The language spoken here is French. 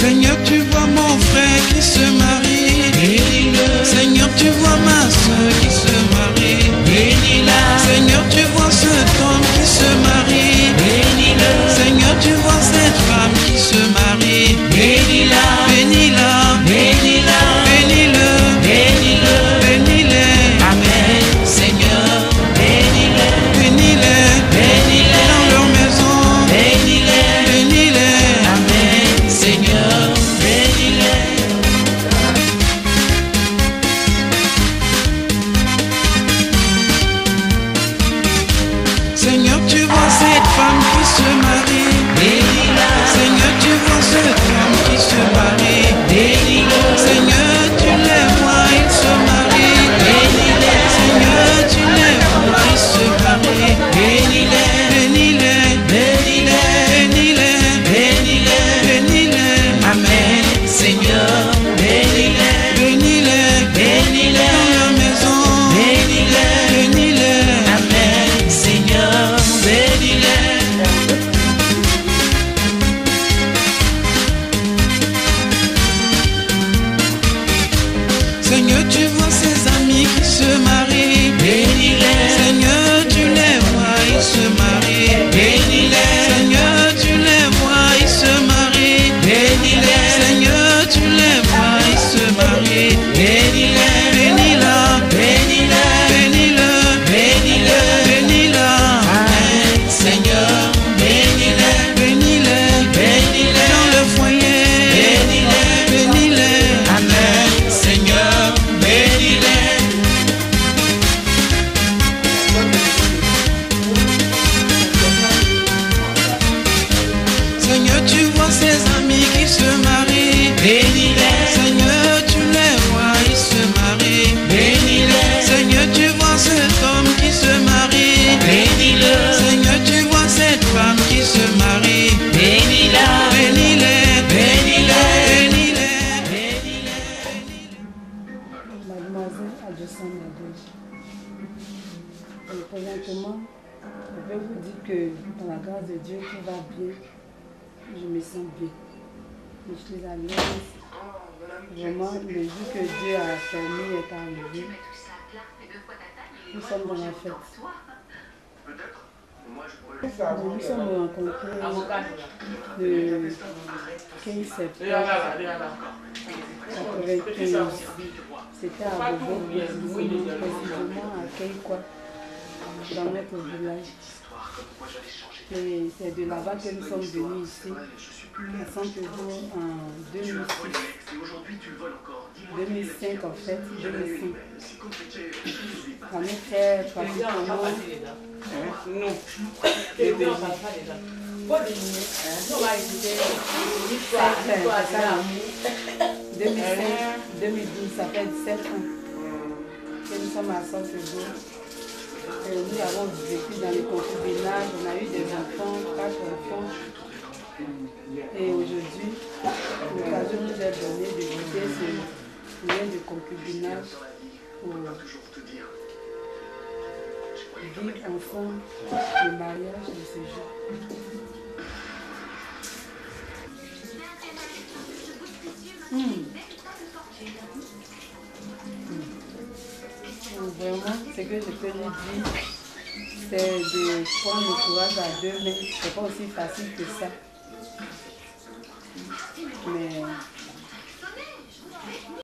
Seigneur, tu vois mon frère qui se marie. Bénis-le. Seigneur, tu vois ma soeur qui se marie. Bénis-la. Seigneur, tu vois cet homme qui se marie. Bénis-le. Seigneur, tu vois cette femme qui se marie. Bénis-la. Bénis-la. Bénis-la. Bénis-le. Bénis-le. Bénis-les. Amen. Seigneur, bénis-les. Bénis-les. Bénis-les. Dans leur maison. Bénis-les. Bénis-les. Amen. Seigneur, bénis-les. Seigneur, tu vois cette femme qui se marie. Bénis-la. Seigneur, tu vois cet homme qui se marie. Bénis-le. Seigneur, tu les vois, ils se marient. Bénis-les. Seigneur, tu les vois, ils se marient. Bénis-les. Bénis-les. Bénis-les. Bénis-les. Bénis-les. Bénis-les. Amen. Seigneur, bénis-les. Bénis-les. Bénis-les. Dans leur maison. Bénis-les. Bénis-les. Amen. Seigneur, bénis-les. Seigneur, tu vois ses amis qui se marient. Bénis-les. Seigneur, tu les vois, ils se marient. Bénis-les. Seigneur, tu les vois, ils se marient. Bénis-les. Seigneur, tu les vois, ils se marient. Bénis-les. Bénis-la. Bénis-le. Bénis-le. Bénis-le. Bénis-la. Amen. Seigneur, bénis-les. Bénis-les. Bénis-les. Dans le foyer. Bénis-les. Bénis-les. Amen. Seigneur, bénis-les. Seigneur, tu vois ses amis qui se marient. Bénis-les. Seigneur, tu les vois, ils se marient. Bénis-les. Seigneur, tu vois cet homme qui se marie. Bénis-le. Seigneur, tu vois cette femme qui se marie. Bénis-la. Bénis-les. Bénis-les. Bénis-les. Bénis-les. Mademoiselle Adjusson Nadège. Présentement, je vais vous dire que dans la grâce de Dieu, tout va bien. Je me sens bien. Je suis à l'aise. Vraiment, le jour que Dieu a permis est arrivé. Nous sommes dans la fête. Nous nous sommes rencontrés le 15 septembre 1995. C'était à Bobo, précisément à Keikwa, dans notre village. Et c'est de là-bas que nous sommes venus ici, à Centre-Bourg en 2006. 2005 en fait, 2005. On était pratiquement... Non. 2012, ça fait 17 ans que nous sommes à Centre-Bourg. Nous avons vécu dans les concubinages, on a eu des enfants, 4 enfants. Et aujourd'hui, l'occasion nous est donnée de quitter ce lien de concubinage pour vivre ensemble le mariage de ce jour. Vraiment, ce que je peux lui dire, c'est de prendre le courage à deux mains. C'est pas aussi facile que ça. Mais